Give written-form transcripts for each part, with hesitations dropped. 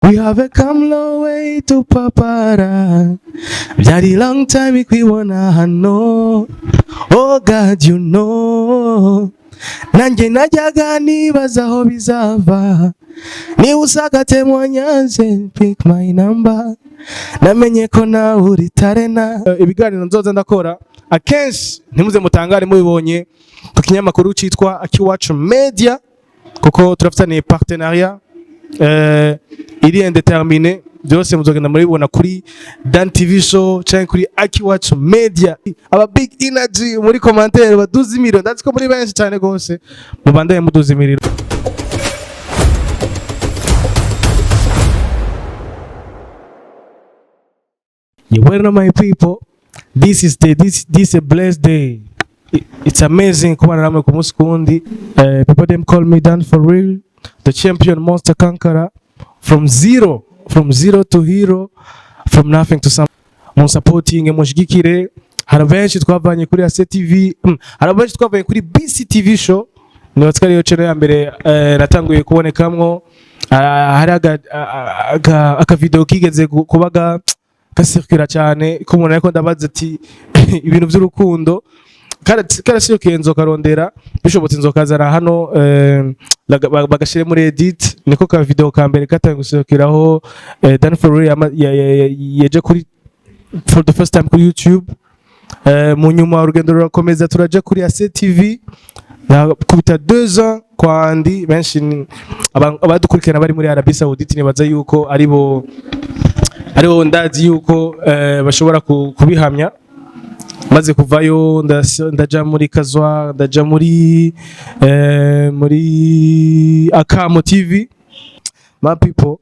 We have come long way to papara. Very long time if we wanna know. Oh God, you know. Nanjye najyaga nibaza aho bizava. Niba usakate mwanyanze pick my number. Namenye ko nawe uri tarena. Ibiganiro nzoza ndakora akenshi ntimuze mutangare mubibonye ku kinyamakuru cyitwa Akiwacu Media kuko turafitaniye partenariat iri indeterminé byose muzogenda muribona kuri Dan TV show cyangwa kuri Akiwacu Media. Aba big energy muri commentaire baduza imiriro ndetse ko muri benshi cyane gose mubandaye muduza imiriro. You know my people, this is a blessed day. It's amazing kubana namwe ku munsi kundi. People them call me Dan for real, the champion monster conqueror from zero to hero, from nothing to something. Mon supporting mushigikire. Hari benshi twavanye kuri AC TV, hari benshi twavanye kuri BC TV show. Ni watsikari yo channel ya mbere natanguye kubonekamwo. Hari aka video kigeze kubaga kasirikira cyane ko umuntu ariko ndabaza ati ibintu by'urukundo karasiyo nzoka rondera bishobotse nzokazara hano bagashire muri edit niko ka video ka mbere katangusukiraho Dan for real yaje kuri for the first time kuri YouTube. Mu nyuma urugendo rurakomeza turaje kuri AC TV kubita 2 ans kwandi benshi abadukurikirana bari muri Arabie Saoudite nibaza yuko aribo ndazi yuko bashobora kubihamya. Maze kuvayo ndaja muri Kazwa, ndaja muri Akamo TV. My people,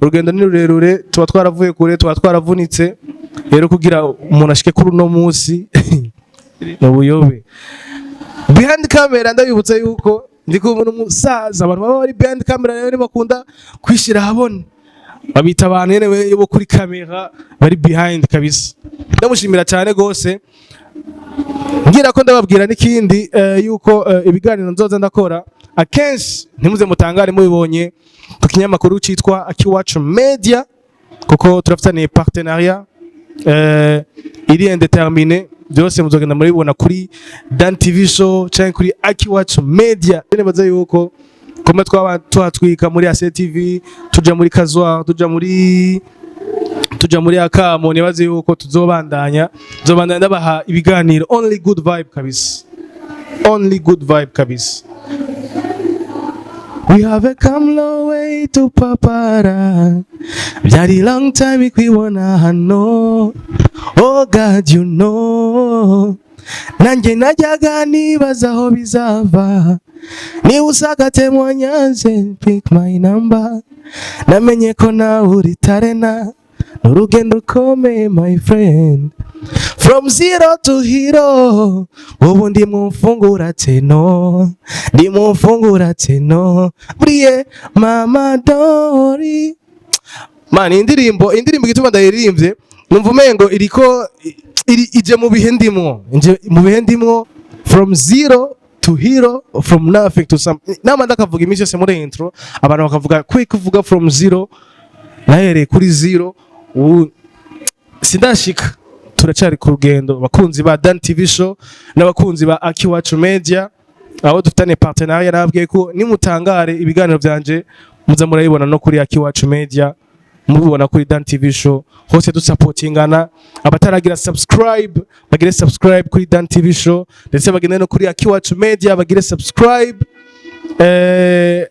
urugendo ni rurerure, tuba twaravuye kure, tuba twaravunitse rero kugira umuntu ashike kuri no munsi no buyobe. Behind camera ndabibutsa yuko ndi kubona umusaza, abantu baba bari behind camera rero bakunda kwishira habone, babita abantu yewe bo kuri kamera bari behind kabisa. Ndamushimira cyane gose, ngira ko ndababwira n'ikindi yuko ibiganiro nzoza ndakora akenshi ntimuze mutangare mubibonye ku kinyamakuru cyitwa Akiwacu Media kuko turafitaniye partenariat iri indeterminé byose muzogenda muribona kuri Dan TV show cyangwa kuri Akiwacu Media. Nibaza yuko kome twatwika muri AC TV, tuja muri Kazwa, tuja muri Akamo, nibaze yuko tuzobandanya ndabaha ibiganiro only good vibe kabisa. We have come long way to papara. Very long time if we wanna know. Oh God, you know. Nanjye najyaga nibaza aho bizava. Niba usakate mwanyanze pick my number. Namenye ko nawe uri tarena. Urugendo rukomeye my friend. From zero to hero. Ubu ndi mufungura teno. Buriye mama dori. Man, indirimbo gituma ndayirimbye numva umengo ije mu bihe ndimwo from zero to hero, from nothing to something. Nama ndakavuga iminsi yose muri intro abantu bakavuga kuvuga from zero nahereye kuri zero. Sindashika, turacari ku rugendo. Bakunzi ba Dan TV show n'abakunzi ba Akiwacu Media, abo dufitane partenariat, nababwiye ko nimutangare ibiganiro byanje muza murayibona no kuri Akiwacu Media, mubibona kuri Dan TV show hose dusupportingana. Abataragira subscribe bagire subscribe kuri Dan TV show, ndetse bagende no kuri Akiwacu Media bagire subscribe.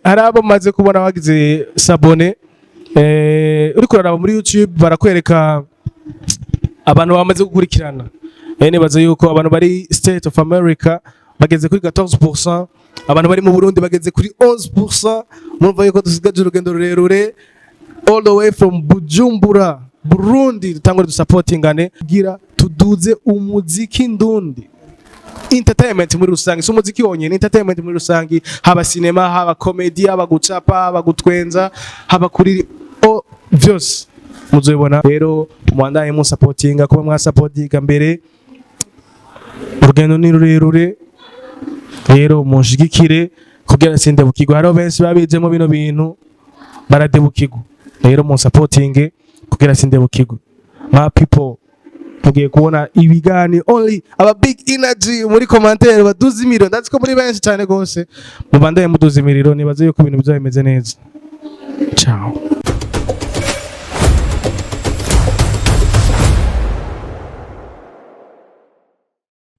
Arabo maze kubona bagize s'abonner. Uri kuraraba muri YouTube barakwereka abantu bamaze gukurikirana. Nibaza yuko abantu bari State of America bageze kuri 14%, abantu bari mu Burundi bageze kuri 11%. Murumva yuko dusigaje urugendo rurerure all the way from Bujumbura, Burundi, dutangore dusupportingane kugira tuduze umuziki ndundi. Entertainment muri rusangi, so umuziki wonyene, entertainment muri rusangi, haba cinema, haba comedy, haba gucapa, haba gutwenza, haba kuri vyose muzobona. Rero mwandaye mu supportinga, kuba mwa supportinga mbere urugendo ni rurerure. Rero mushigikire kugira sindebukirwa. Haro benshi babijemo bino bintu baradebukirwa. rero mu supporting kugira sinde bukigo my people tugiye kubona ibigani only aba big energy muri commentaire baduza imiriro ndetse ko muri benshi cyane gose mubandaye muduza imiriro nibaze yuko ibintu bizameze neza ciao